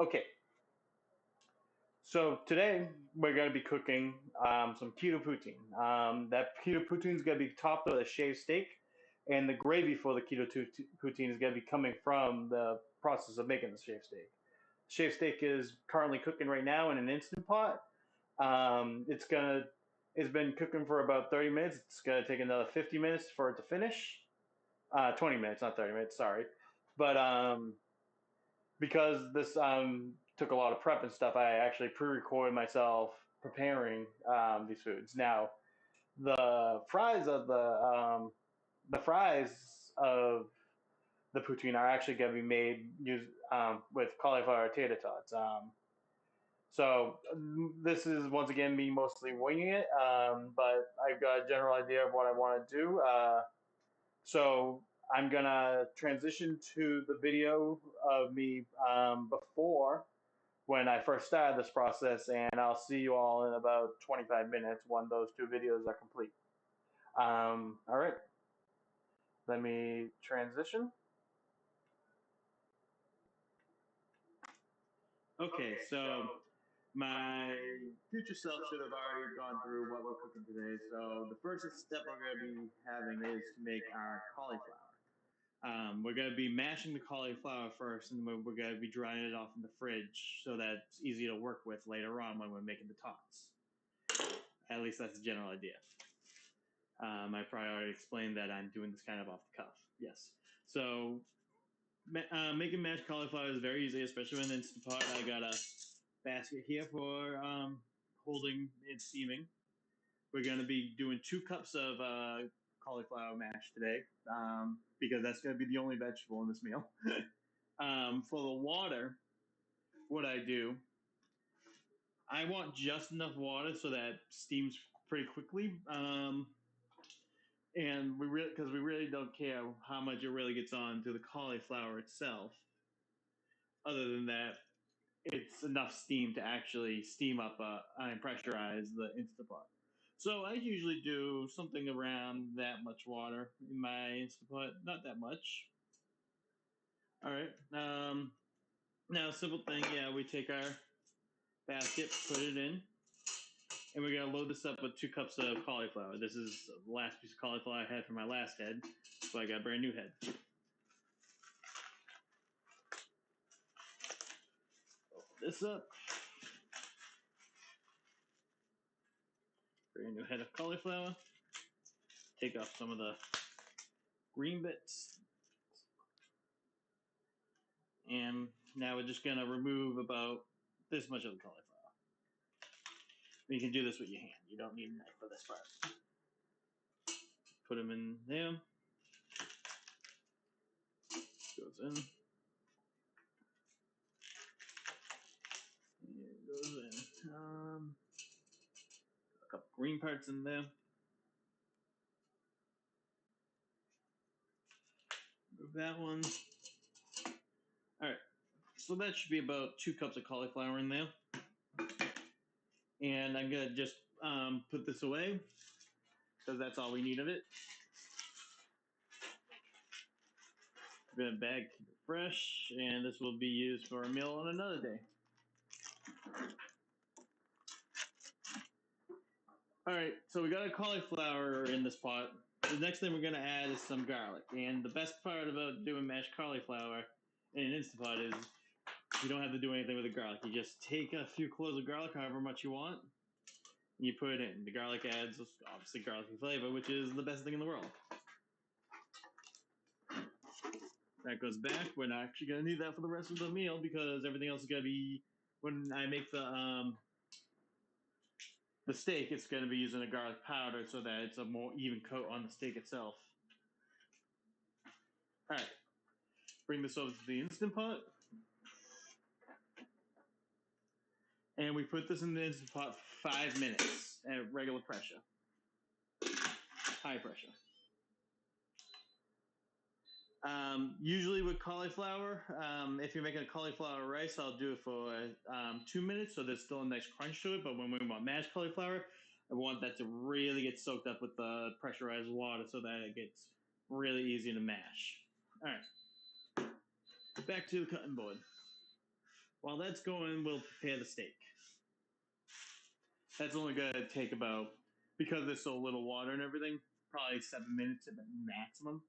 Okay, so today we're going to be cooking some keto poutine. That keto poutine is going to be topped with a shaved steak, and the gravy for the poutine is going to be coming from the process of making the shaved steak. Shaved steak is currently cooking right now in an instant pot. It's been cooking for about 30 minutes. It's gonna take another 50 minutes for it to finish. 20 minutes, not 30 minutes. Sorry, but because this took a lot of prep and stuff, I actually pre-recorded myself preparing these foods. Now, the fries of the fries of the poutine are actually going to be made with cauliflower tater tots. This is once again me mostly winging it, but I've got a general idea of what I want to do. So I'm gonna transition to the video of me before when I first started this process, and I'll see you all in about 25 minutes when those two videos are complete. All right, let me transition. Okay, so my future self should have already gone through what we're cooking today. So the first step we're going to be having is to make our cauliflower. We're going to be mashing the cauliflower first, and we're going to be drying it off in the fridge so that it's easy to work with later on when we're making the tots. At least that's the general idea. I probably already explained that I'm doing this kind of off the cuff. Yes. So making mashed cauliflower is very easy, especially in an Instant Pot. I got a basket here for holding and steaming. We're going to be doing 2 cups of cauliflower mash today because that's going to be the only vegetable in this meal. For the water, what I do, I want just enough water so that steams pretty quickly. And because we really don't care how much it really gets on to the cauliflower itself. Other than that, it's enough steam to actually steam up and pressurize the Instant Pot. So I usually do something around that much water in my Instant Pot, not that much. All right. Now, simple thing, yeah, we take our basket, put it in, and we're gonna load this up with 2 cups of cauliflower. This is the last piece of cauliflower I had for my last head, so I got a brand new head. Open this up. Brand new head of cauliflower. Take off some of the green bits. And now we're just gonna remove about this much of the cauliflower. You can do this with your hand. You don't need a knife for this part. Put them in there. Goes in. It goes in. A couple green parts in there. Move that one. All right. So that should be about 2 cups of cauliflower in there. And I'm going to just put this away because that's all we need of it. I'm going to bag keep it fresh, and this will be used for a meal on another day. All right, so we got a cauliflower in this pot. The next thing we're going to add is some garlic. And the best part about doing mashed cauliflower in an Instant Pot is you don't have to do anything with the garlic. You just take a few cloves of garlic, however much you want, and you put it in. The garlic adds, obviously, garlicky flavor, which is the best thing in the world. That goes back. We're not actually going to need that for the rest of the meal because everything else is going to be, when I make the steak, it's going to be using a garlic powder so that it's a more even coat on the steak itself. All right. Bring this over to the Instant Pot. And we put this in the Instant Pot for 5 minutes at regular pressure. High pressure. Usually with cauliflower, if you're making a cauliflower rice, I'll do it for 2 minutes so there's still a nice crunch to it. But when we want mashed cauliflower, I want that to really get soaked up with the pressurized water so that it gets really easy to mash. All right. Back to the cutting board. While that's going, we'll prepare the steak. That's only going to take about, because there's so little water and everything, probably 7 minutes at the maximum.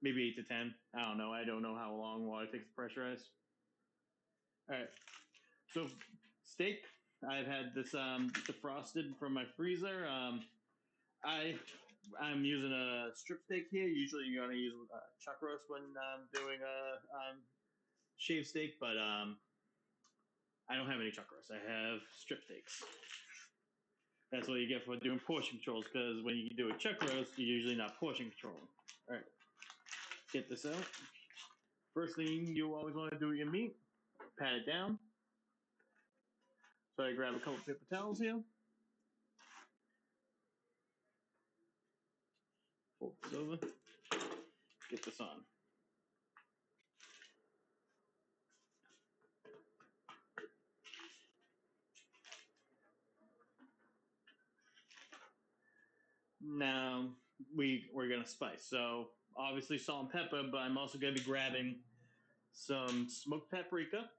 Maybe 8 to 10. I don't know. I don't know how long water takes to pressurize. All right. So steak, I've had this defrosted from my freezer. I'm using a strip steak here. Usually you're gonna use chuck roast when doing a shaved steak, but I don't have any chuck roast. I have strip steaks. That's what you get for doing portion controls, because when you do a chuck roast, you're usually not portion controlling. All right, get this out. First thing you always want to do with your meat, pat it down. So I grab a couple paper towels here. Fold this over. Get this on. Now we're gonna spice. So obviously salt and pepper, but I'm also gonna be grabbing some smoked paprika,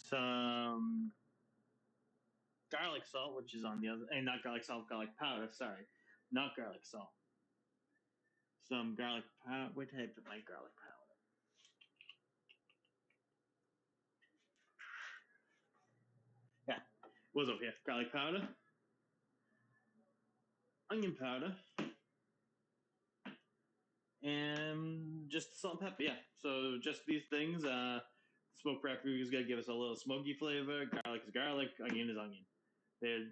some garlic salt, which is on the other, and not garlic salt, garlic powder. Sorry, not garlic salt. Some garlic powder. Where did I put my garlic powder? Yeah, was over here. Garlic powder, onion powder, and just salt and pepper. Yeah, so just these things. Smoked paprika is gonna give us a little smoky flavor. Garlic is garlic. Onion is onion. They're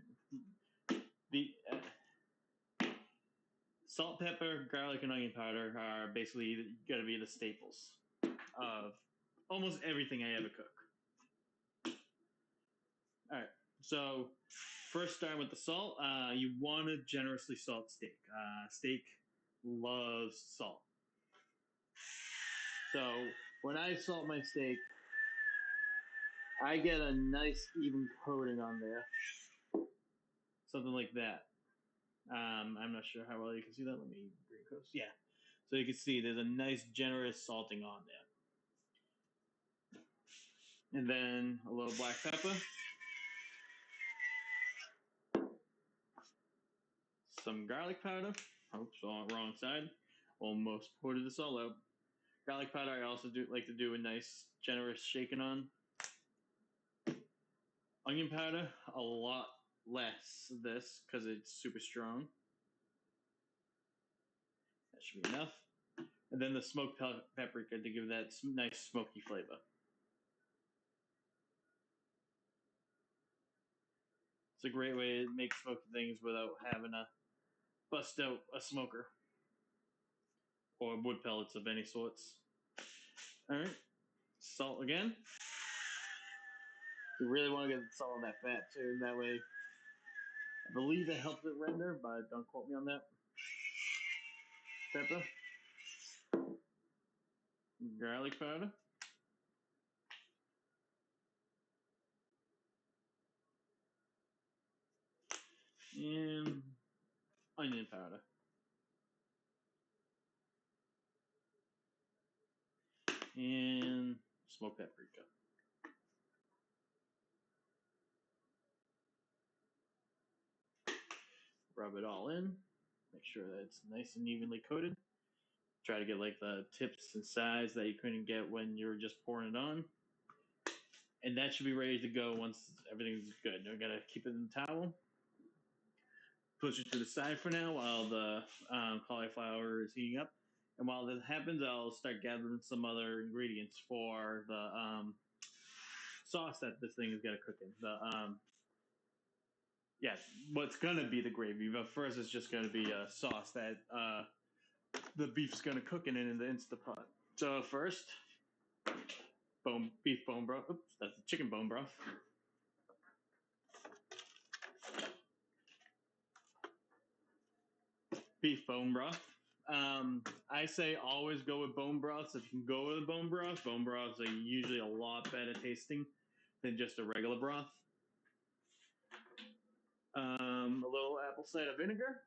the salt, pepper, garlic, and onion powder are basically gonna be the staples of almost everything I ever cook. All right. So first, starting with the salt, you want to generously salt steak. Steak loves salt. So when I salt my steak, I get a nice even coating on there, something like that. I'm not sure how well you can see that. Let me bring it close. Yeah. So you can see there's a nice generous salting on there. And then a little black pepper. Some garlic powder. Oops, wrong side. Almost poured this all out. Garlic powder, I also do like to do a nice, generous shaking on. Onion powder, a lot less of this because it's super strong. That should be enough. And then the smoked paprika to give that nice smoky flavor. It's a great way to make smoky things without having to bust out a smoker or wood pellets of any sorts. All right, salt again. You really want to get salt on that fat too. That way, I believe it helps it render, but don't quote me on that. Pepper, garlic powder, and onion powder. And smoked paprika. Rub it all in. Make sure that it's nice and evenly coated. Try to get like the tips and sides that you couldn't get when you were just pouring it on. And that should be ready to go once everything's good. I gotta keep it in the towel. Push it to the side for now while the cauliflower is heating up. And while this happens, I'll start gathering some other ingredients for the sauce that this thing is gonna cook in. What's gonna be the gravy, but first it's just gonna be a sauce that the beef's gonna cook in the Instapot. So first, beef bone broth. Oops, that's the chicken bone broth. Beef bone broth. I say always go with bone broths. If you can go with bone broths are usually a lot better tasting than just a regular broth. A little apple cider vinegar.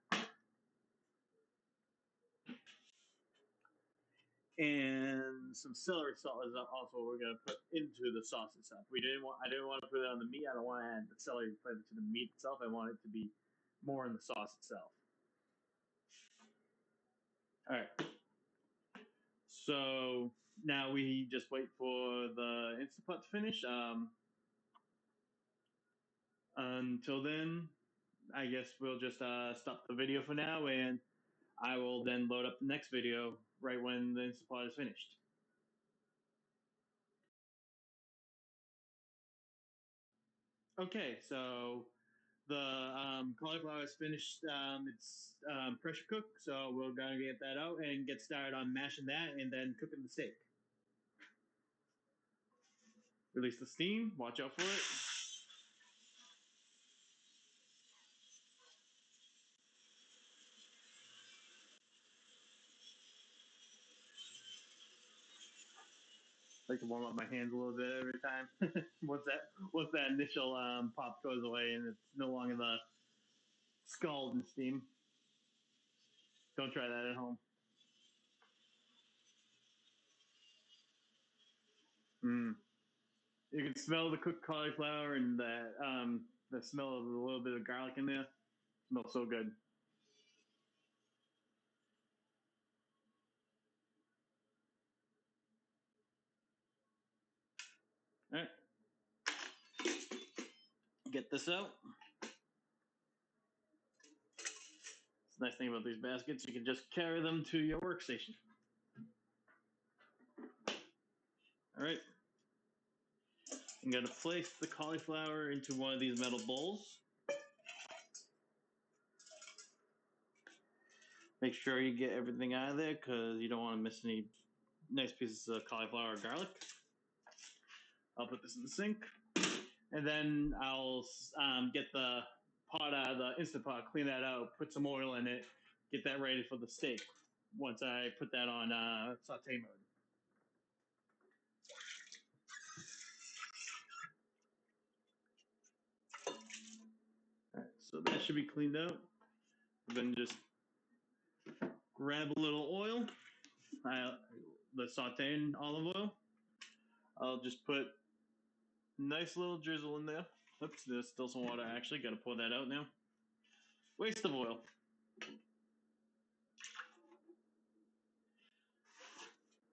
and some celery salt is also what we're gonna put into the sauce itself. I didn't want to put it on the meat. I don't want to add the celery flavor to the meat itself. I want it to be more in the sauce itself. All right. So now we just wait for the Instant Pot to finish. Until then, I guess we'll just stop the video for now, and I will then load up the next video right when the Instant Pot is finished. Okay, so the cauliflower is finished. It's pressure cooked, so we're gonna get that out and get started on mashing that, and then cooking the steak. Release the steam. Watch out for it. I like to warm up my hands a little bit every time. once that initial pop goes away and it's no longer the scalding steam. Don't try that at home. Mm. You can smell the cooked cauliflower and the smell of a little bit of garlic in there. It smells so good. All right. Get this out. It's the nice thing about these baskets, you can just carry them to your workstation. All right. I'm going to place the cauliflower into one of these metal bowls. Make sure you get everything out of there because you don't want to miss any nice pieces of cauliflower or garlic. I'll put this in the sink. And then I'll get the pot out of the Instant Pot, clean that out, put some oil in it, get that ready for the steak once I put that on saute mode. All right, so that should be cleaned out. Then just grab a little oil, the sauteing olive oil. I'll just put a nice little drizzle in there. Oops, there's still some water. Actually, got to pour that out now. Waste of oil.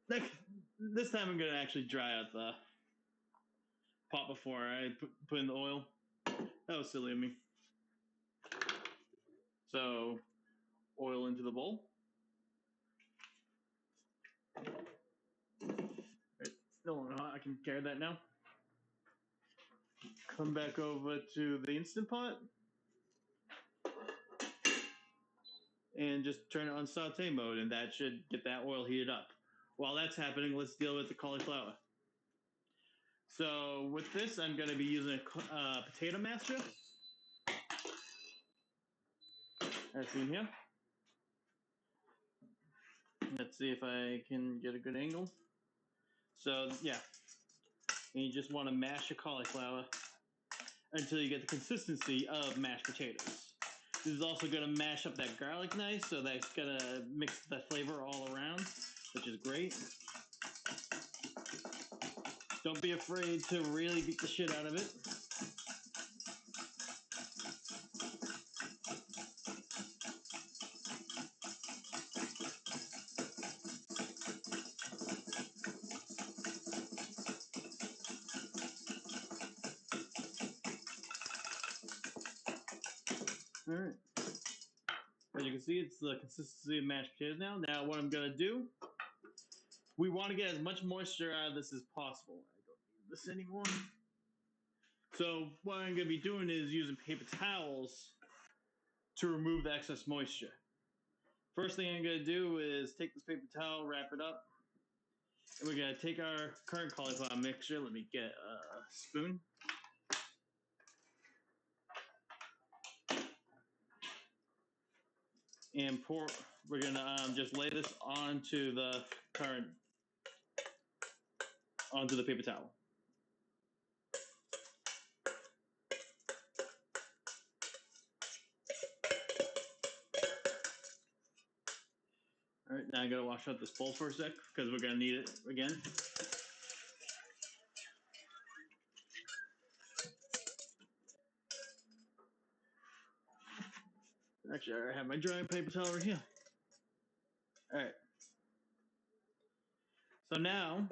This time I'm going to actually dry out the pot before I put in the oil. That was silly of me. So, oil into the bowl. Right, still hot. I can carry that now. Come back over to the Instant Pot. And just turn it on saute mode, and that should get that oil heated up. While that's happening, let's deal with the cauliflower. So with this, I'm going to be using a potato masher. As seen here. Let's see if I can get a good angle. So yeah, and you just want to mash your cauliflower until you get the consistency of mashed potatoes. This is also going to mash up that garlic nice, so that's going to mix the flavor all around, which is great. Don't be afraid to really beat the shit out of it. All right. As you can see, it's the consistency of mashed potatoes now. Now what I'm going to do, we want to get as much moisture out of this as possible. I don't need this anymore. So what I'm going to be doing is using paper towels to remove the excess moisture. First thing I'm going to do is take this paper towel, wrap it up, and we're going to take our current cauliflower mixture. Let me get a spoon. And we're going to just lay this onto the paper towel. All right, now I gotta wash out this bowl for a sec because we're gonna need it again. Actually, I have my drying paper towel right here. All right. So now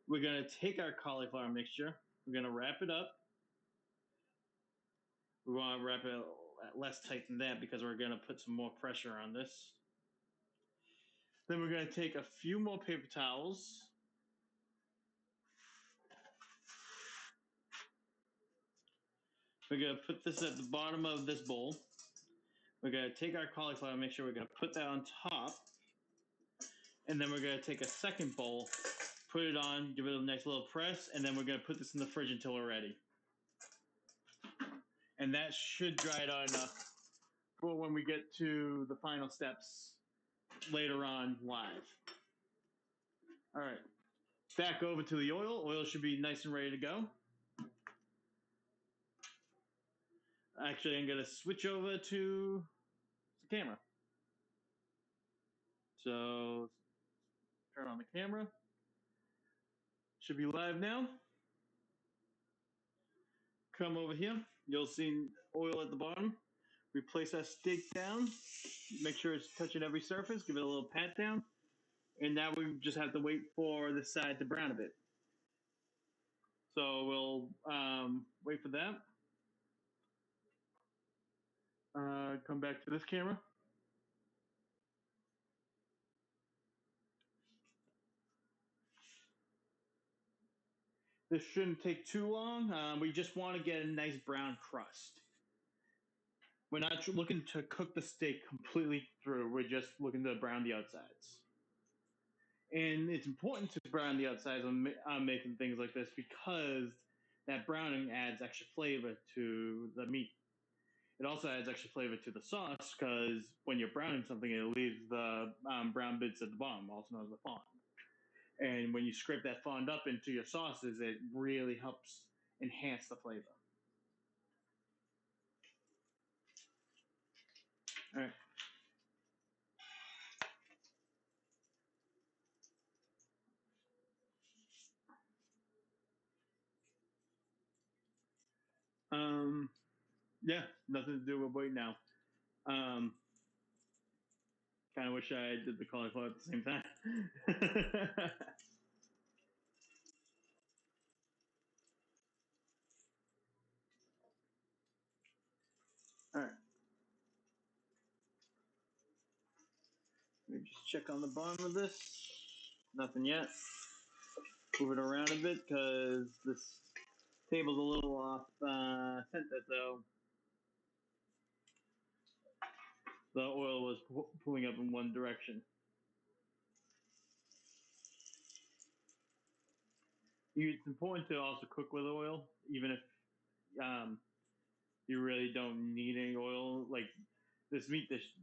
we're gonna take our cauliflower mixture. We're gonna wrap it up. We want to wrap it less tight than that because we're gonna put some more pressure on this. Then we're gonna take a few more paper towels. We're gonna put this at the bottom of this bowl. We're gonna take our cauliflower mixture. We're gonna put that on top. And then we're going to take a second bowl, put it on, give it a nice little press, and then we're going to put this in the fridge until we're ready. And that should dry it out enough for when we get to the final steps later on live. All right, back over to the oil. Oil should be nice and ready to go. Actually, I'm going to switch over to the camera. So turn on the camera. Should be live now. Come over here. You'll see oil at the bottom. We place our steak down. Make sure it's touching every surface. Give it a little pat down. And now we just have to wait for the side to brown a bit. So we'll wait for that. Come back to this camera. This shouldn't take too long. We just want to get a nice brown crust. We're not looking to cook the steak completely through. We're just looking to brown the outsides. And it's important to brown the outsides on making things like this because that browning adds extra flavor to the meat. It also adds extra flavor to the sauce because when you're browning something, it leaves the brown bits at the bottom, also known as the fond. And when you scrape that fond up into your sauces, it really helps enhance the flavor. All right. Yeah, nothing to do with wait now. Kind of wish I did the cauliflower at the same time. All right. Let me just check on the bottom of this. Nothing yet. Move it around a bit because this table's a little off center, so the oil was pulling up in one direction. It's important to also cook with oil, even if you really don't need any oil. Like this meat dish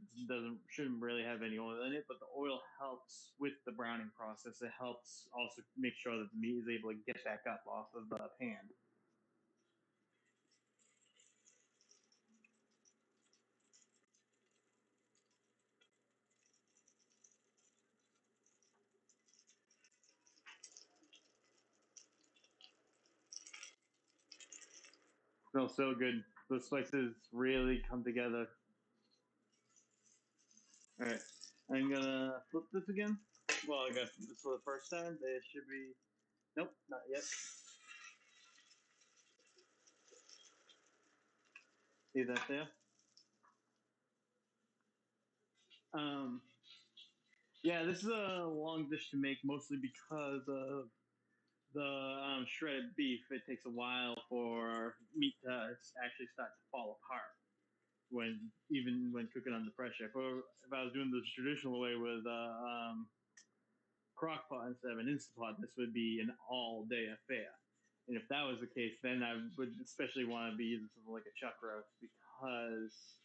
shouldn't really have any oil in it, but the oil helps with the browning process. It helps also make sure that the meat is able to get back up off of the pan. Smells so good. The spices really come together. All right, I'm gonna flip this again. Well, I got this for the first time. There should be. Nope, not yet. See that there? Um, yeah, this is a long dish to make, mostly because of the shredded beef. It takes a while for meat to actually start to fall apart even when cooking under pressure. If I was doing this traditional way with crock pot instead of an instant pot, this would be an all day affair. And if that was the case, then I would especially want to be using something like a chuck roast because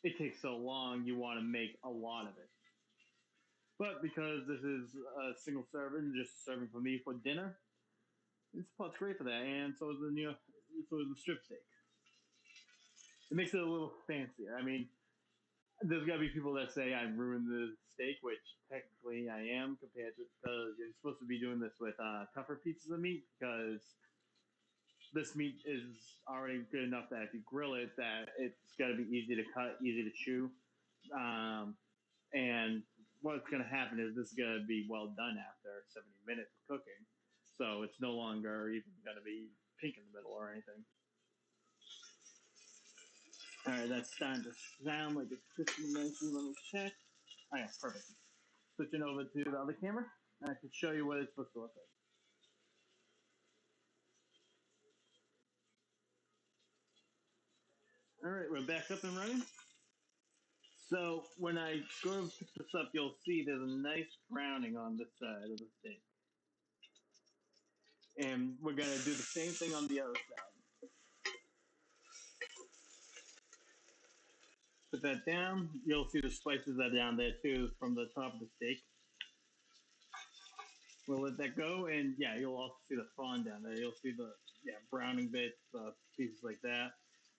it takes so long. You want to make a lot of it. But because this is a single serving, just serving for me for dinner, this pot's great for that. And so is so is the strip steak. It makes it a little fancier. I mean, there's got to be people that say I ruined the steak, which technically I am compared to, because you're supposed to be doing this with tougher pieces of meat, because this meat is already good enough that if you grill it, that it's got to be easy to cut, easy to chew. And what's going to happen is this is going to be well done after 70 minutes of cooking. So it's no longer even going to be pink in the middle or anything. All right, that's starting to sound like it's 15 minutes. Let me check. Oh, yeah, perfect. Switching over to the other camera, and I can show you what it's supposed to look like. All right, we're back up and running. So when I go to pick this up, you'll see there's a nice browning on this side of the steak. And we're going to do the same thing on the other side. Put that down. You'll see the spices that are down there too from the top of the steak. We'll let that go, and yeah, you'll also see the fawn down there. You'll see the browning bits, pieces like that.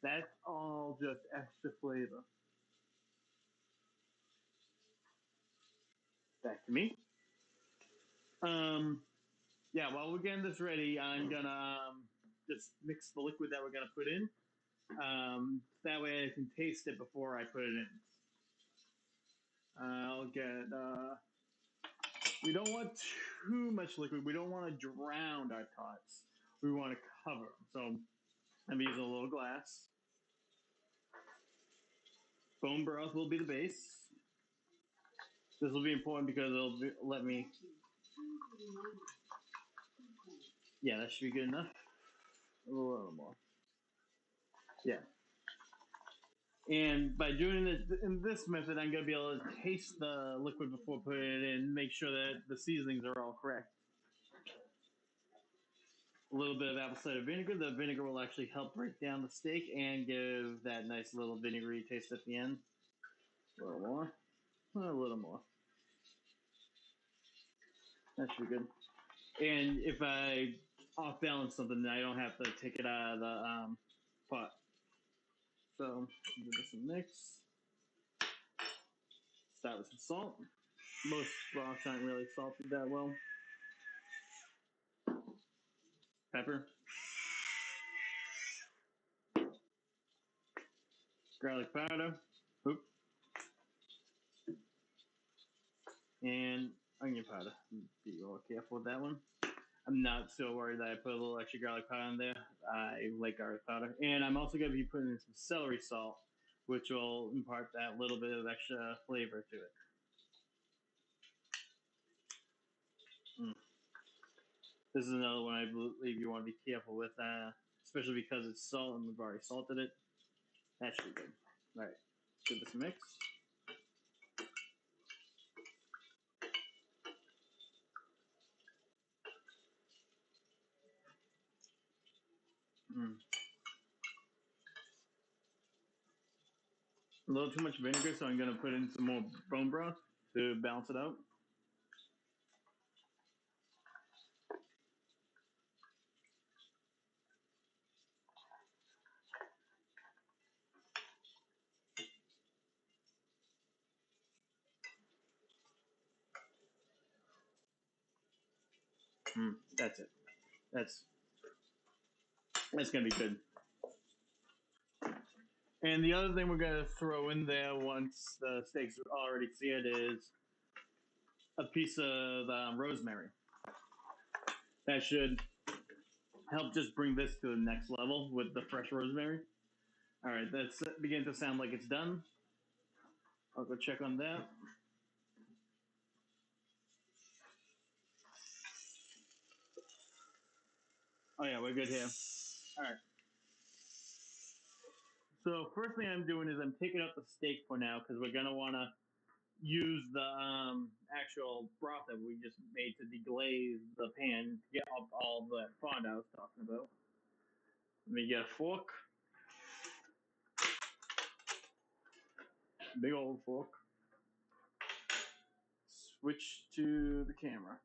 That's all just extra flavor. Back to me. Yeah, while we're getting this ready, I'm gonna just mix the liquid that we're gonna put in. That way I can taste it before I put it in. I'll get. We don't want too much liquid. We don't want to drown our tots. We want to cover them. So I'm using a little glass. Bone broth will be the base. This will be important because let me. Yeah, that should be good enough. A little more. Yeah. And by doing it in this method, I'm going to be able to taste the liquid before putting it in, make sure that the seasonings are all correct. A little bit of apple cider vinegar. The vinegar will actually help break down the steak and give that nice little vinegary taste at the end. A little more. A little more. That should be good. And if I off balance something, then I don't have to take it out of the pot. So give this a mix. Start with some salt. Most broths aren't really salted that well. Pepper. Garlic powder. Oop. And onion powder. Be a little careful with that one. I'm not so worried that I put a little extra garlic powder in there. I like garlic powder. And I'm also going to be putting in some celery salt, which will impart that little bit of extra flavor to it. This is another one I believe you want to be careful with, especially because it's salt and we've already salted it. That should be good. All right, let's give this a mix. A little too much vinegar, so I'm going to put in some more bone broth to balance it out. That's it. That's going to be good. And the other thing we're going to throw in there once the steak's already seared is a piece of rosemary. That should help just bring this to the next level with the fresh rosemary. All right, that's beginning to sound like it's done. I'll go check on that. Oh yeah, we're good here. All right. So first thing I'm doing is I'm taking out the steak for now because we're gonna want to use the actual broth that we just made to deglaze the pan to get up all the fond I was talking about. Let me get a fork. Big old fork. Switch to the camera.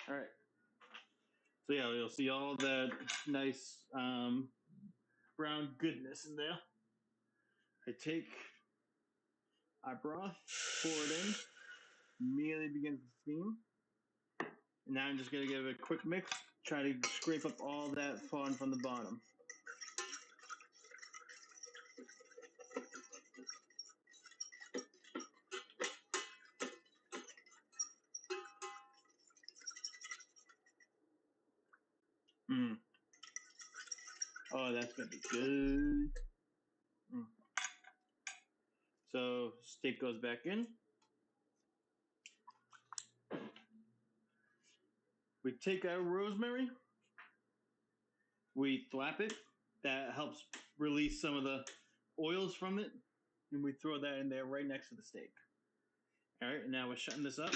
All right. So yeah, you'll see all that nice brown goodness in there. I take our broth, pour it in, immediately begins to steam. And now I'm just going to give it a quick mix, try to scrape up all that fun from the bottom. Oh, that's going to be good. So steak goes back in. We take our rosemary. We flap it. That helps release some of the oils from it. And we throw that in there right next to the steak. All right, now we're shutting this up.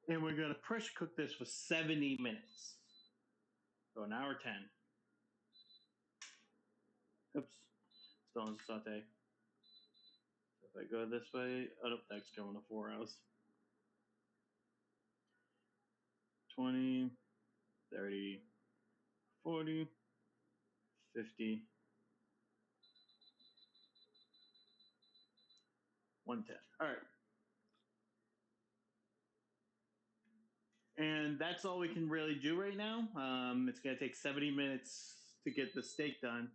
And we're going to pressure cook this for 70 minutes. So an hour 10. Oops. Still on saute. So if I go this way, oh, that's going to 4 hours. 20, 30, 40, 50, 110. All right. And that's all we can really do right now. It's going to take 70 minutes to get the steak done.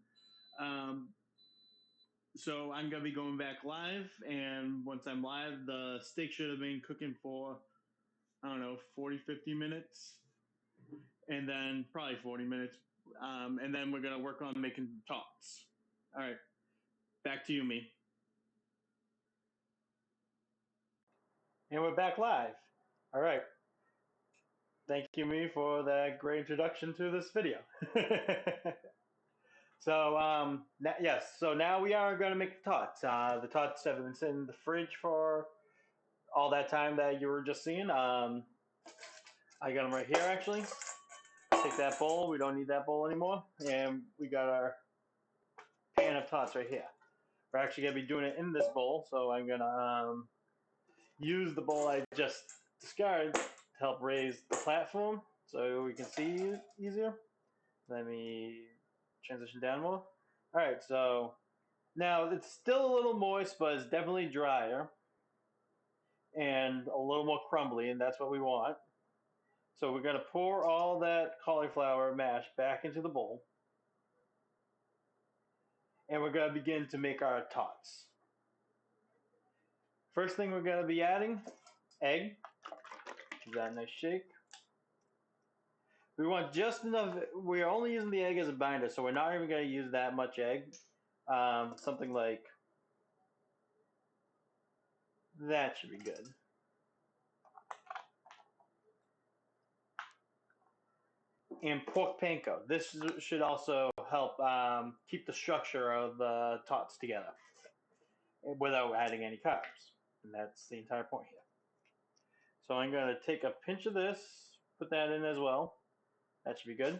So I'm going to be going back live. And once I'm live, the steak should have been cooking for, 40, 50 minutes. And then probably 40 minutes. And then we're going to work on making tots. All right. Back to you, me. And we're back live. All right. Thank you, me, for that great introduction to this video. So, yes, so now we are going to make the tots. The tots have been sitting in the fridge for all that time that you were just seeing. I got them right here, actually. Take that bowl. We don't need that bowl anymore. And we got our pan of tots right here. We're actually going to be doing it in this bowl, so I'm going to use the bowl I just discarded to help raise the platform so we can see easier. Let me transition down more. All right, so now it's still a little moist, but it's definitely drier and a little more crumbly, and that's what we want. So we're going to pour all that cauliflower mash back into the bowl, and we're going to begin to make our tots. First thing we're going to be adding, egg. Give that a nice shake. We want just enough. We're only using the egg as a binder, so we're not even going to use that much egg. Something like that should be good. And pork panko. This should also help keep the structure of the tots together without adding any carbs. And that's the entire point here. So I'm going to take a pinch of this, put that in as well. That should be good.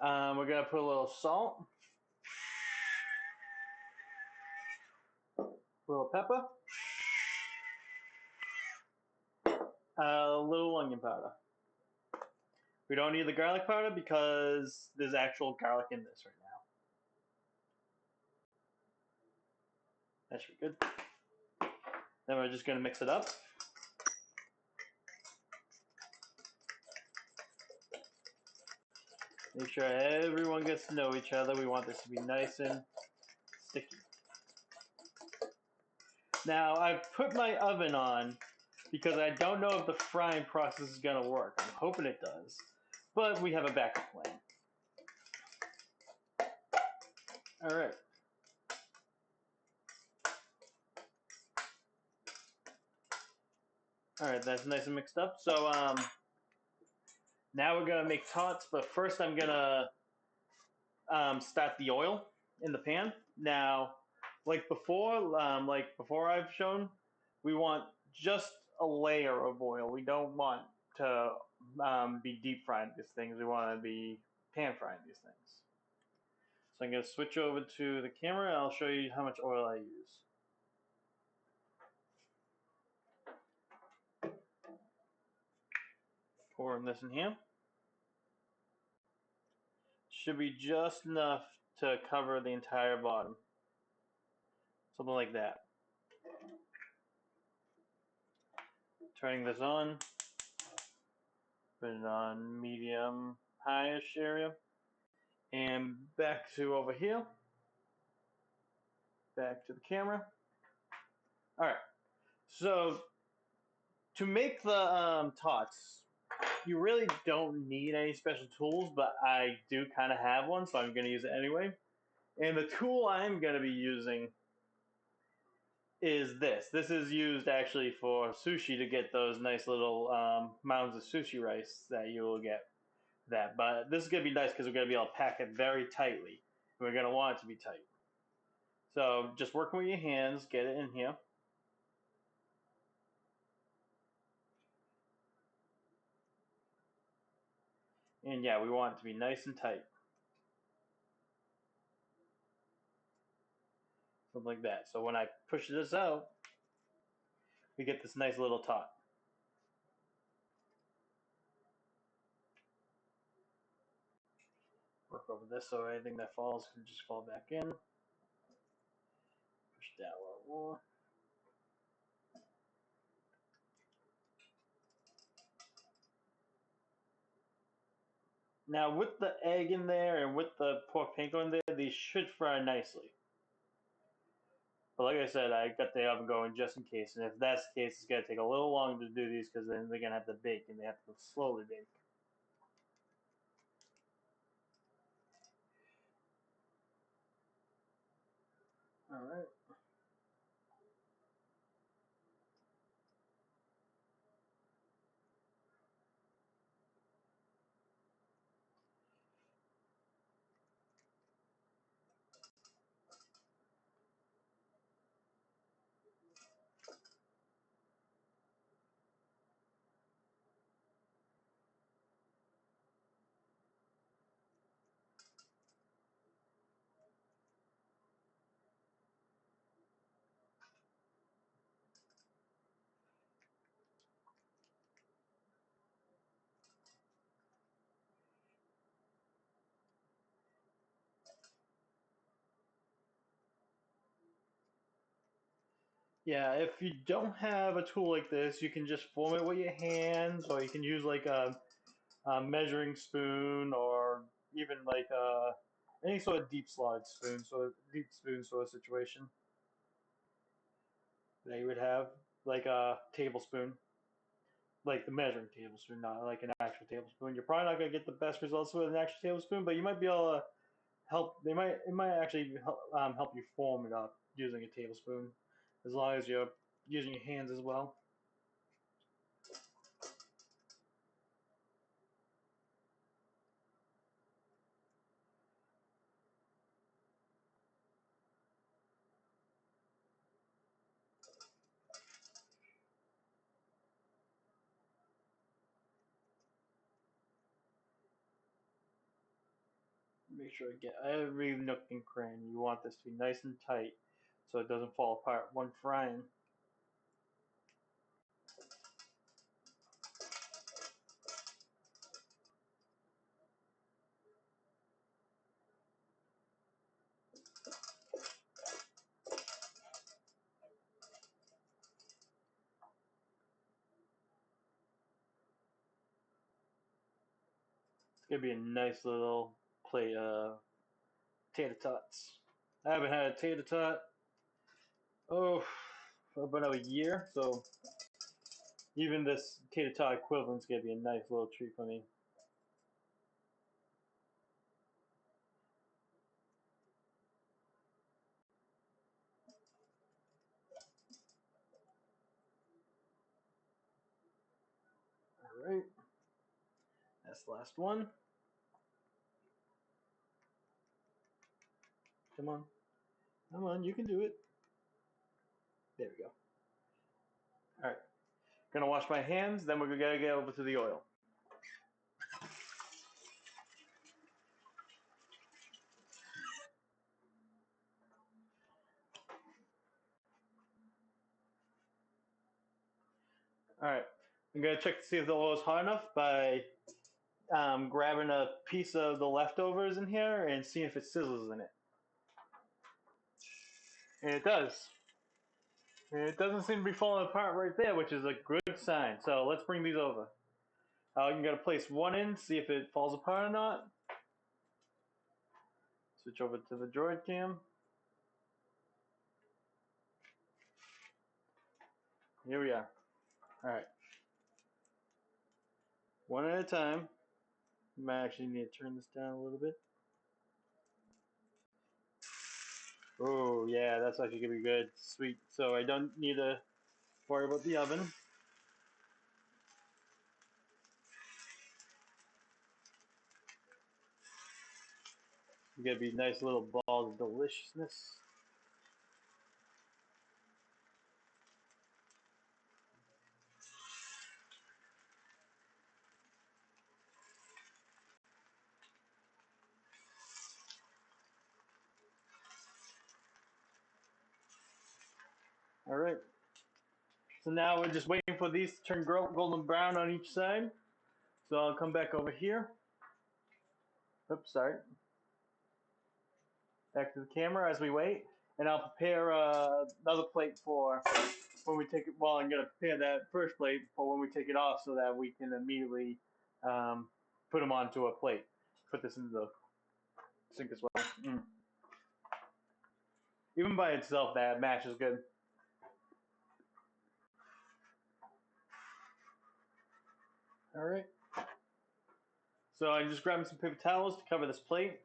We're going to put a little salt, a little pepper, a little onion powder. We don't need the garlic powder because there's actual garlic in this right now. That should be good. Then we're just going to mix it up. Make sure everyone gets to know each other. We want this to be nice and sticky. Now, I've put my oven on because I don't know if the frying process is going to work. I'm hoping it does. But we have a backup plan. All right. All right, that's nice and mixed up. So now we're going to make tots, but first I'm going to start the oil in the pan. Now, like before I've shown, we want just a layer of oil. We don't want to be deep frying these things. We want to be pan frying these things. So I'm going to switch over to the camera and I'll show you how much oil I use. Pouring this in here. should be just enough to cover the entire bottom. Something like that. Turning this on. Put it on medium highish area. And back to over here. Back to the camera. Alright. So to make the tots, you really don't need any special tools, but I do kind of have one, so I'm going to use it anyway. And the tool I'm going to be using is this. This is used actually for sushi to get those nice little mounds of sushi rice that you will get. But this is going to be nice because we're going to be able to pack it very tightly. And we're going to want it to be tight. So just working with your hands, get it in here. And yeah, we want it to be nice and tight. Something like that. So when I push this out, we get this nice little tot. Work over this so anything that falls can just fall back in. Push down a little more. Now with the egg in there and with the pork panko in there, these should fry nicely. But like I said, I got the oven going just in case. And if that's the case, it's going to take a little longer to do these because then they're going to have to bake and they have to slowly bake. All right. Yeah, if you don't have a tool like this, you can just form it with your hands, or you can use like a measuring spoon, or even like any sort of deep slide spoon, deep spoon sort of situation that you would have, like a tablespoon, like the measuring tablespoon, not like an actual tablespoon. You're probably not going to get the best results with an actual tablespoon, but you might be able to help. It might actually help you form it up using a tablespoon, as long as you're using your hands as well. Make sure you get every nook and cranny. You want this to be nice and tight so it doesn't fall apart when frying. It's going to be a nice little plate of tater tots. I haven't had a tater tot, for about a year, so even this tater tot equivalent is going to be a nice little treat for me. Alright, that's the last one. Come on. Come on, you can do it. There we go. Alright, gonna wash my hands, then we're gonna get over to the oil. Alright, I'm gonna check to see if the oil is hot enough by grabbing a piece of the leftovers in here and seeing if it sizzles in it. And it does. And it doesn't seem to be falling apart right there, which is a good sign. So let's bring these over. I'm going to place one in, see if it falls apart or not. Switch over to the droid cam. Here we are. All right. One at a time. You might actually need to turn this down a little bit. Oh, yeah, that's actually going to be good. Sweet. So I don't need to worry about the oven. It's going to be nice little balls of deliciousness. All right. So now we're just waiting for these to turn golden brown on each side. So I'll come back over here. Oops, sorry. Back to the camera as we wait. And I'll prepare another plate for when we take it. Well, I'm going to prepare that first plate for when we take it off so that we can immediately put them onto a plate. Put this into the sink as well. Even by itself, that mash is good. All right. So I'm just grabbing some paper towels to cover this plate.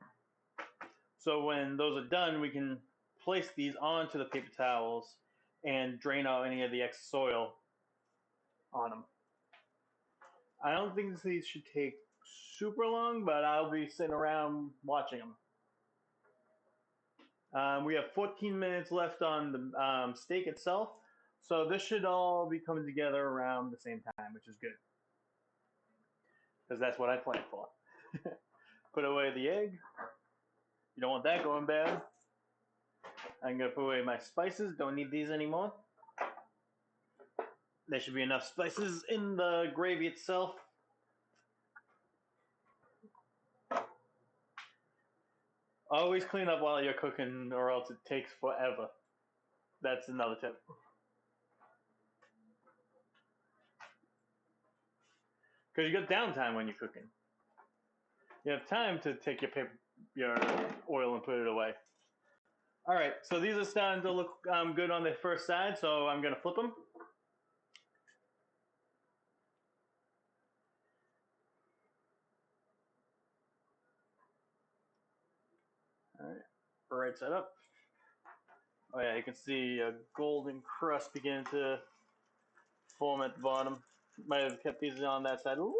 So when those are done, we can place these onto the paper towels and drain out any of the excess soil on them. I don't think these should take super long, but I'll be sitting around watching them. We have 14 minutes left on the steak itself, so this should all be coming together around the same time, which is good, because that's what I planned for. Put away the egg. You don't want that going bad. I'm going to put away my spices. Don't need these anymore. There should be enough spices in the gravy itself. Always clean up while you're cooking, or else it takes forever. That's another tip. Because you get downtime when you're cooking. You have time to take your oil and put it away. All right, so these are starting to look good on the first side, so I'm going to flip them. All right, right side up. Oh yeah, you can see a golden crust beginning to form at the bottom. Might have kept these on that side a little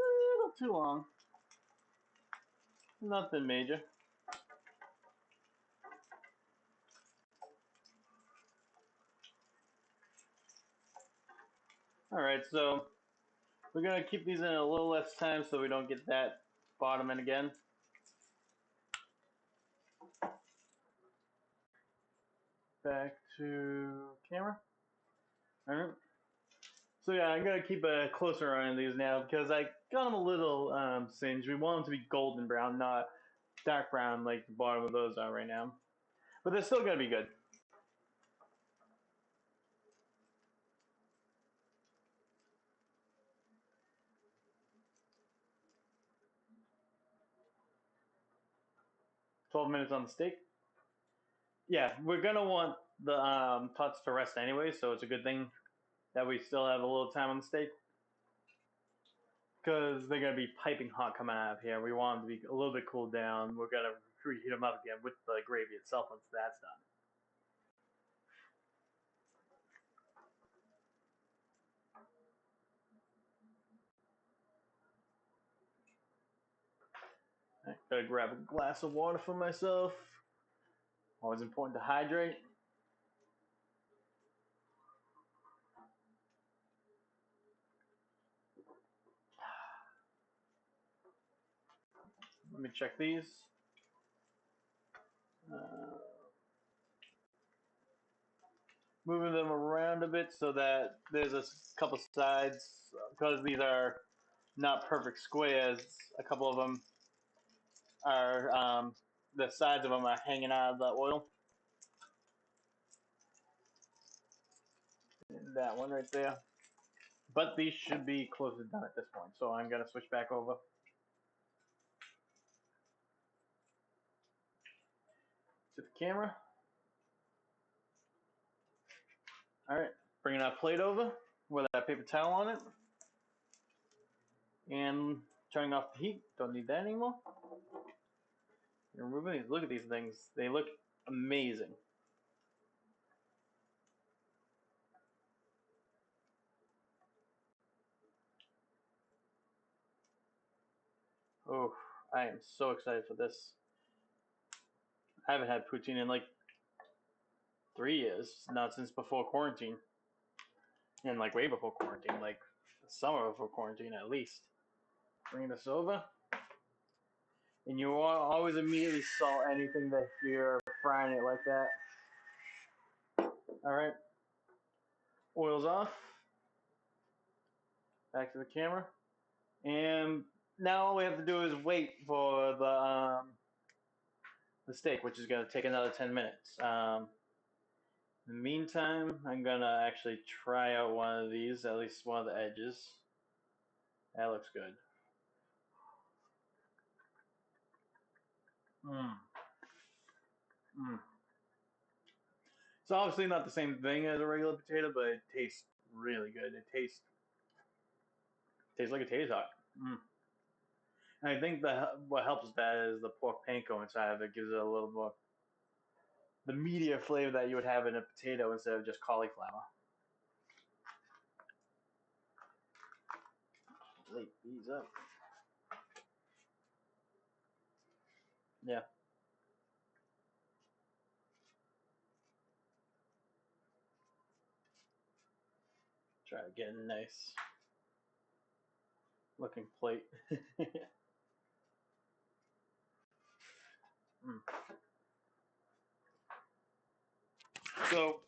too long. Nothing major. All right, so we're going to keep these in a little less time so we don't get that bottom in again. Back to camera. All right. So yeah, I'm going to keep a closer eye on these now because I got them a little singed. We want them to be golden brown, not dark brown like the bottom of those are right now. But they're still going to be good. $12 on the steak. Yeah, we're going to want the tots to rest anyway, so it's a good thing that we still have a little time on the steak. Because they're going to be piping hot coming out of here. We want them to be a little bit cooled down. We're going to reheat them up again with the gravy itself once that's done. Right, gotta grab a glass of water for myself. Always important to hydrate. Let me check these. Moving them around a bit so that there's a couple sides, because these are not perfect squares. A couple of them are the sides of them are hanging out of the oil. And that one right there. But these should be close to done at this point. So I'm gonna switch back over to the camera. All right, bringing our plate over with that paper towel on it, and turning off the heat. Don't need that anymore. Removing these. Look at these things. They look amazing. Oh, I am so excited for this. I haven't had poutine in like 3 years, not since before quarantine, and like way before quarantine, like the summer before quarantine at least. Bring this over, and you always immediately salt anything that you're frying it like that. All right, oil's off. Back to the camera, and now all we have to do is wait for the steak, which is going to take another 10 minutes. In the meantime, I'm going to actually try out one of these, at least one of the edges. That looks good. Mmm. Mmm. It's obviously not the same thing as a regular potato, but it tastes really good. It tastes like a tater tot. Mm. And I think what helps that is the pork panko inside of it gives it a little more the meatier flavor that you would have in a potato instead of just cauliflower. Light these up. Yeah. Try to get a nice looking plate. Mm. So,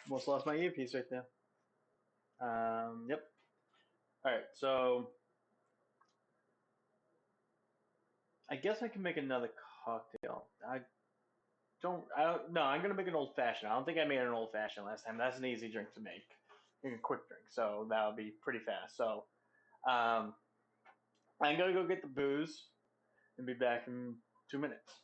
almost lost my earpiece right there. Yep. All right, so I guess I can make another cocktail. I don't. No, I'm gonna make an old fashioned. I don't think I made an old fashioned last time. That's an easy drink to make, a quick drink. So that'll be pretty fast. So, um, I'm gonna go get the booze and be back in 2 minutes.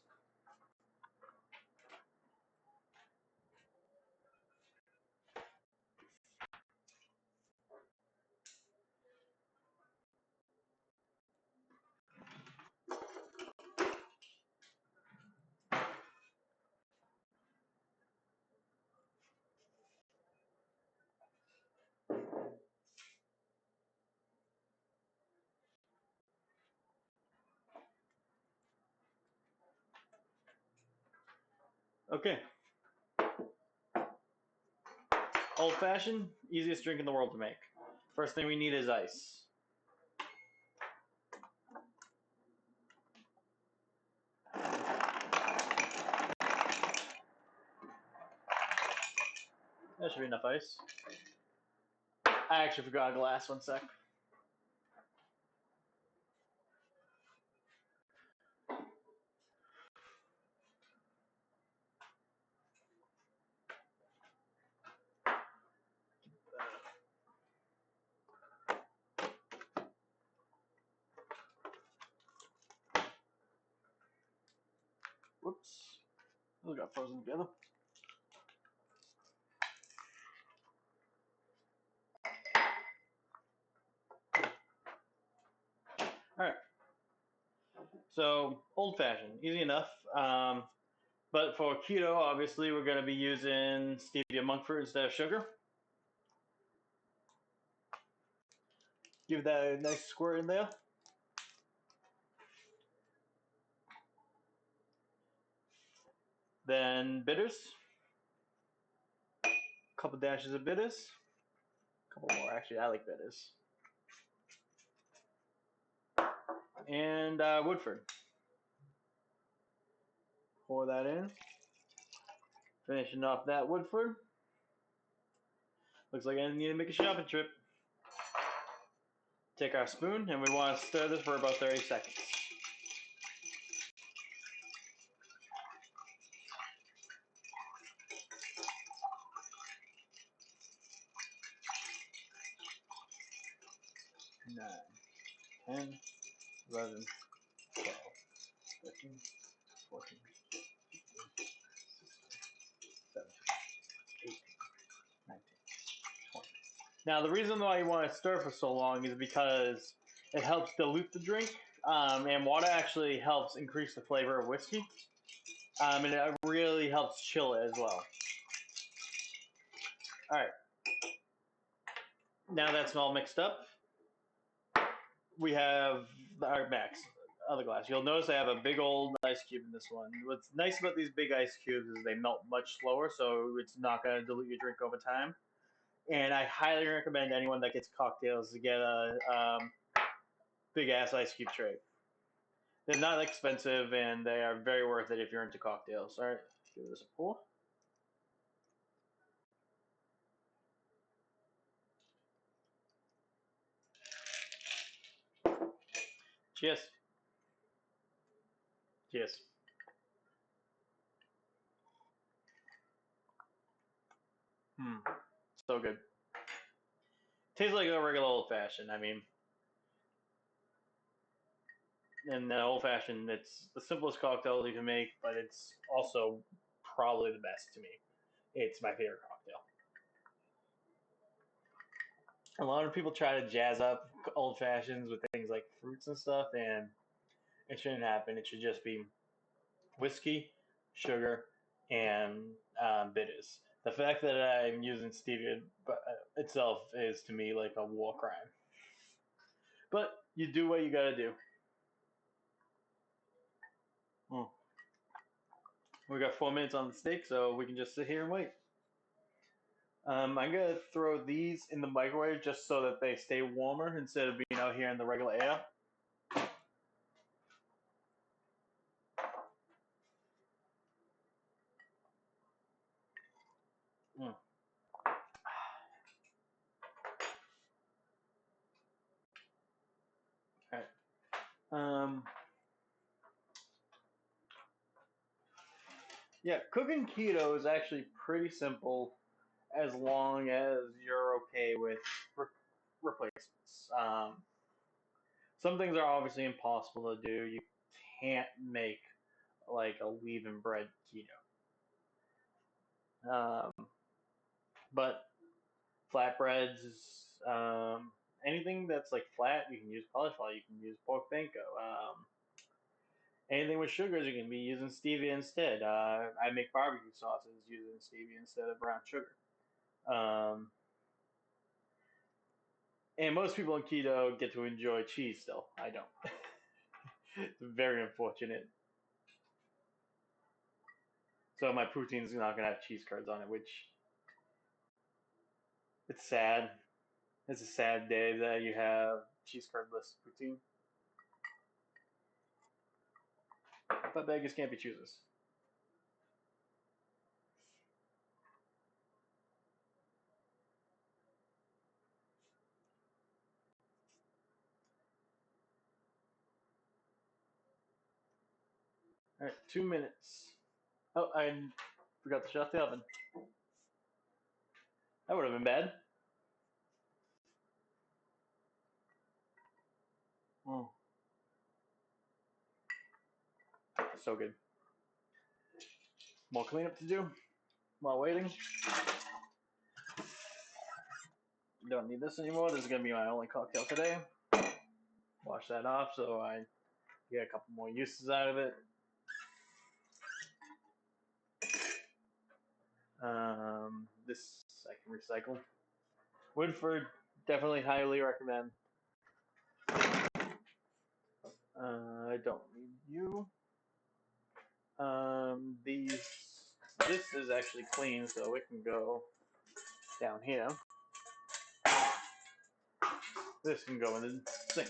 Okay. Old fashioned, easiest drink in the world to make. First thing we need is ice. That should be enough ice. I actually forgot a glass. 1 sec. Whoops. Those got frozen together. All right. So old fashioned, easy enough. But for keto, obviously, we're going to be using stevia monk fruit instead of sugar. Give that a nice squirt in there. Then bitters. A couple dashes of bitters. A couple more, actually. I like bitters. And Woodford. Pour that in. Finishing off that Woodford. Looks like I need to make a shopping trip. Take our spoon and we want to stir this for about 30 seconds. Nine, 10, 11, 12, 13, 14, 17, 18, 19, 20. Now, the reason why you want to stir for so long is because it helps dilute the drink, and water actually helps increase the flavor of whiskey, and it really helps chill it as well. All right. Now that's all mixed up, we have our max other glass. You'll notice I have a big old ice cube in this one. What's nice about these big ice cubes is they melt much slower, so it's not going to dilute your drink over time. And I highly recommend anyone that gets cocktails to get a big ass ice cube tray. They're not expensive and they are very worth it if you're into cocktails. All right, give this a pour. Cheers. Cheers. So good. Tastes like a regular old fashioned. I mean, and the old fashioned, it's the simplest cocktail you can make, but it's also probably the best to me. It's my favorite cocktail. A lot of people try to jazz up old fashions with things like fruits and stuff, and it shouldn't happen. It should just be whiskey, sugar, and bitters. The fact that I'm using stevia itself is to me like a war crime. But you do what you gotta do. Mm. We got 4 minutes on the steak, so we can just sit here and wait. I'm gonna throw these in the microwave just so that they stay warmer instead of being out here in the regular air. Mm. All right. Yeah, cooking keto is actually pretty simple as long as you're okay with replacements. Some things are obviously impossible to do. You can't make like a leaven bread keto. But flatbreads, anything that's like flat, you can use cauliflower, you can use pork panko. Anything with sugars, you can be using stevia instead. I make barbecue sauces using stevia instead of brown sugar. Um, and most people in keto get to enjoy cheese still. I don't. It's very unfortunate. So my poutine's not gonna have cheese curds on it, which it's sad. It's a sad day that you have cheese curdless poutine. But beggars can't be choosers. All right, 2 minutes. Oh, I forgot to shut the oven. That would have been bad. Mm, so good. More cleanup to do while waiting. Don't need this anymore. This is gonna be my only cocktail today. Wash that off so I get a couple more uses out of it. This I can recycle. Woodford, definitely highly recommend. I don't need you. This is actually clean, so it can go down here. This can go in the sink.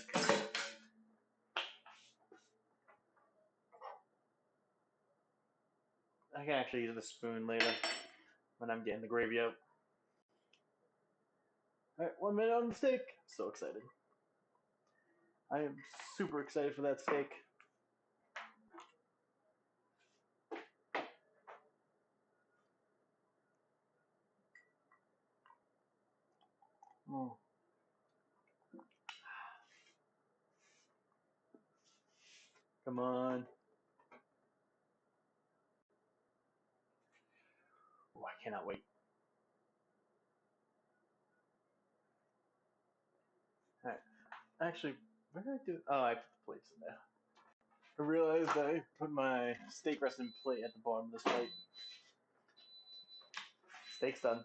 I can actually use the spoon later when I'm getting the gravy out. All right, 1 minute on the steak. So excited. I am super excited for that steak. Mm. Come on. Oh, I cannot wait. All right. Actually, where did I do? Oh, I put the plates in there. I realized I put my steak resting plate at the bottom of this plate. Steak's done.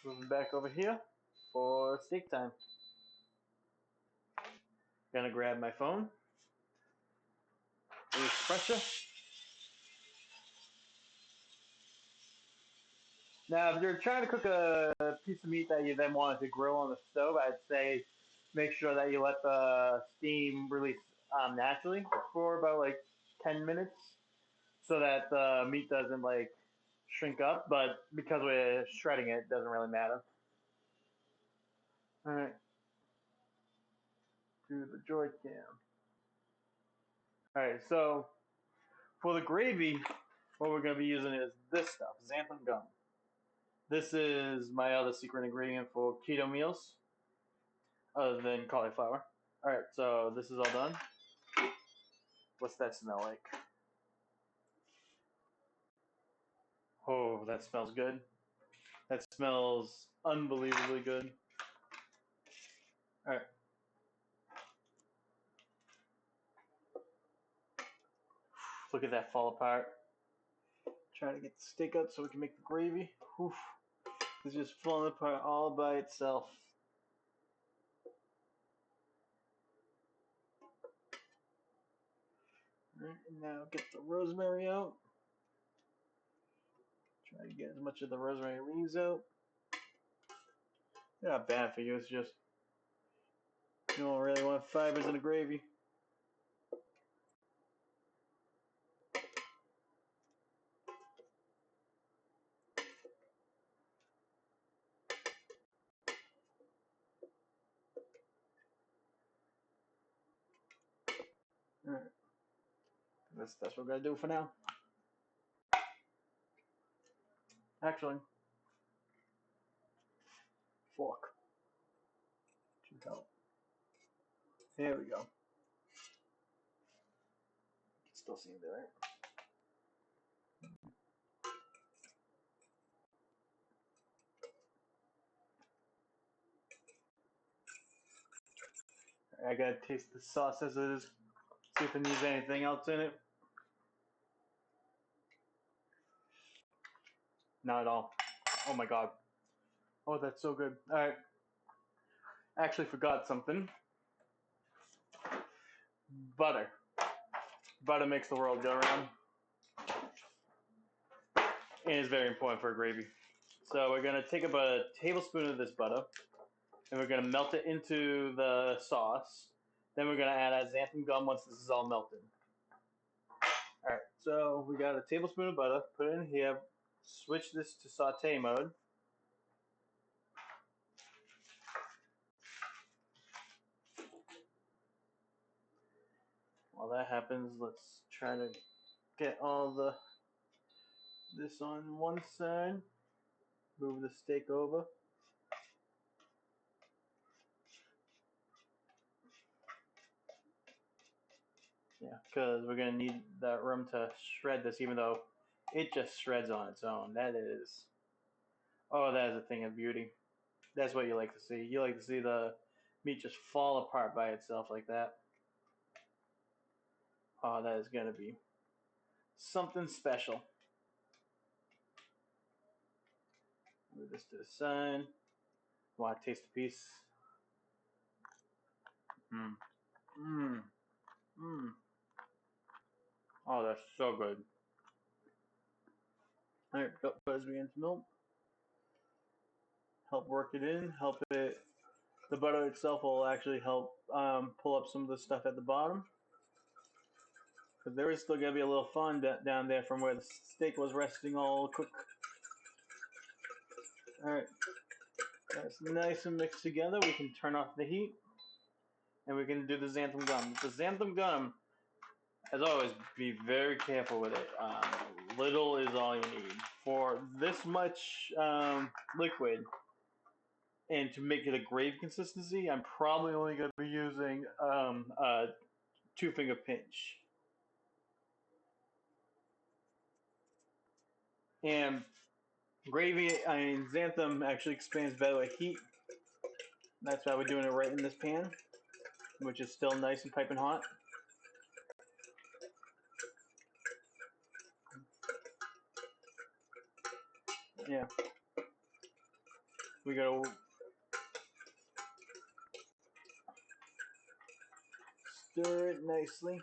Moving back over here for steak time. Gonna grab my phone. Espresso. Now, if you're trying to cook a piece of meat that you then want to grill on the stove, I'd say make sure that you let the steam release naturally for about like 10 minutes so that the meat doesn't like shrink up. But because we're shredding it, it doesn't really matter. All right, to the joy cam. All right, so for the gravy, what we're going to be using is this stuff, xanthan gum. This is my other secret ingredient for keto meals, other than cauliflower. All right, so this is all done. What's that smell like? Oh, that smells good. That smells unbelievably good. All right. Look at that fall apart. Trying to get the steak out so we can make the gravy. Oof. It's just falling apart all by itself. All right, and now get the rosemary out. Try to get as much of the rosemary leaves out. They're not bad for you. It's just you don't really want fibers in the gravy. All right. That's what we're gonna do for now. Actually, fork to help. There we go. You can still see it there, right? I gotta taste the sauce as it is. See if it needs anything else in it. Not at all. Oh my god. Oh, that's so good. Alright. Actually forgot something. Butter. Butter makes the world go round. And is very important for gravy. So we're gonna take about a tablespoon of this butter and we're gonna melt it into the sauce. Then we're gonna add our xanthan gum once this is all melted. Alright, so we got a tablespoon of butter, put it in here, switch this to saute mode. While that happens, let's try to get all this on one side. Move the steak over. Yeah, because we're going to need that room to shred this, even though it just shreds on its own. That is a thing of beauty. That's what you like to see. You like to see the meat just fall apart by itself like that. Oh, that is going to be something special. Move this to the side. Want to taste a piece? Mmm. Mmm. Mmm. Oh, that's so good. All right, put as we into milk. Help work it in. Help it. The butter itself will actually help pull up some of the stuff at the bottom. Because there is still going to be a little fun down there from where the steak was resting all cooked. All right. That's nice and mixed together. We can turn off the heat, and we can do the xanthan gum. The xanthan gum, as always, be very careful with it. Little is all you need. For this much liquid, and to make it a gravy consistency, I'm probably only going to be using a 2-finger pinch. And gravy, I mean, xanthan actually expands better with heat. That's why we're doing it right in this pan, which is still nice and piping hot. Yeah. We gotta stir it nicely.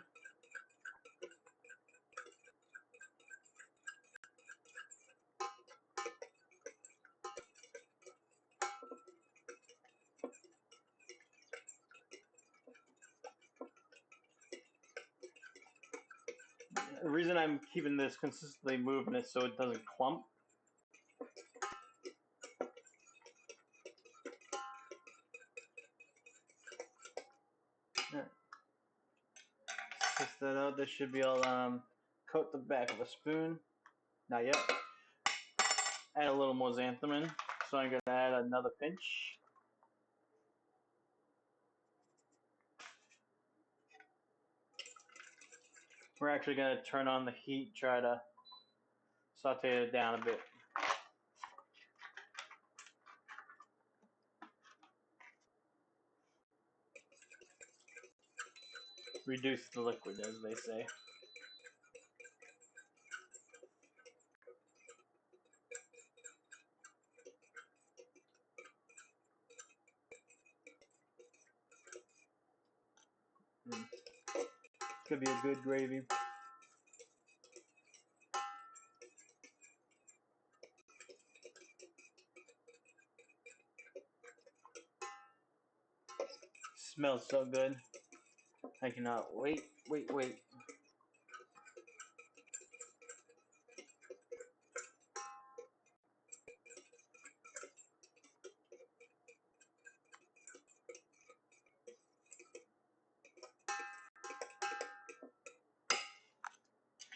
The reason I'm keeping this consistently moving is so it doesn't clump. Right. Test that out. This should be all coat the back of a spoon. Not yet. Add a little more xanthan in. So I'm gonna add another pinch. We're actually gonna turn on the heat, try to saute it down a bit. Reduce the liquid, as they say. Could be a good gravy. Smells so good. I cannot wait.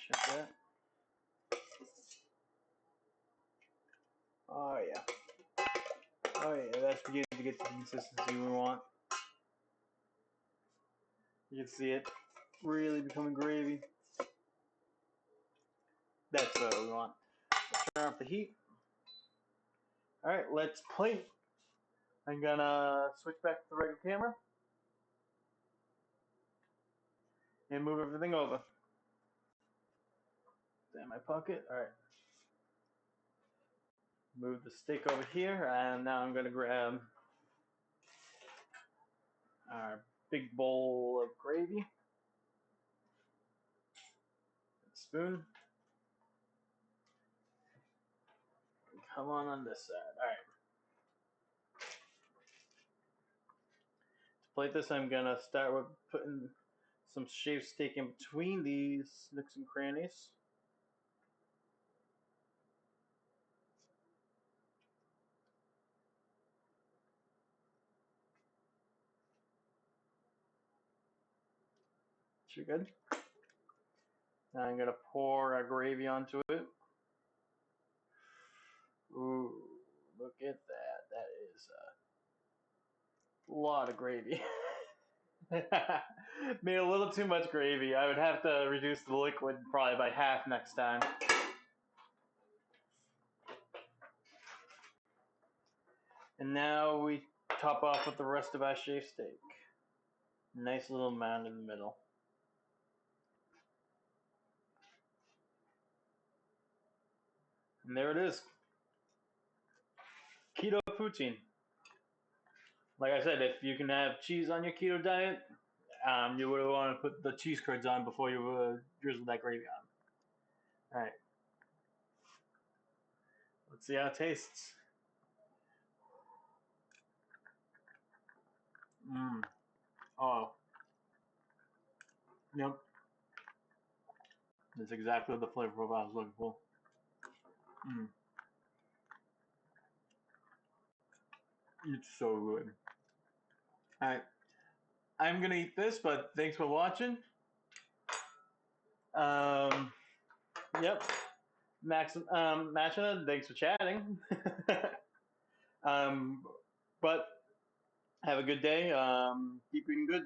Check that. Oh yeah. Oh yeah, that's beginning to get the consistency we want. You can see it really becoming gravy. That's what we want. Turn off the heat. Alright, let's plate. I'm gonna switch back to the regular camera and move everything over. In my pocket. Alright. Move the steak over here, and now I'm gonna grab our big bowl of gravy. Spoon. Come on this side. Alright. To plate this, I'm gonna start with putting some shaved steak in between these nooks and crannies. Should be good. Now I'm gonna pour our gravy onto it. Ooh, look at that. That is a lot of gravy. Made a little too much gravy. I would have to reduce the liquid probably by half next time. And now we top off with the rest of our shaved steak. Nice little mound in the middle. And there it is. Keto Poutine. Like I said, if you can have cheese on your keto diet, you would want to put the cheese curds on before you drizzle that gravy on. Alright. Let's see how it tastes. Mmm. Oh. Yep. That's exactly the flavor profile I was looking for. Mmm. It's so good. All right, I'm gonna eat this, but thanks for watching. Um, yep, Machina, thanks for chatting. um, but have a good day. Keep eating good.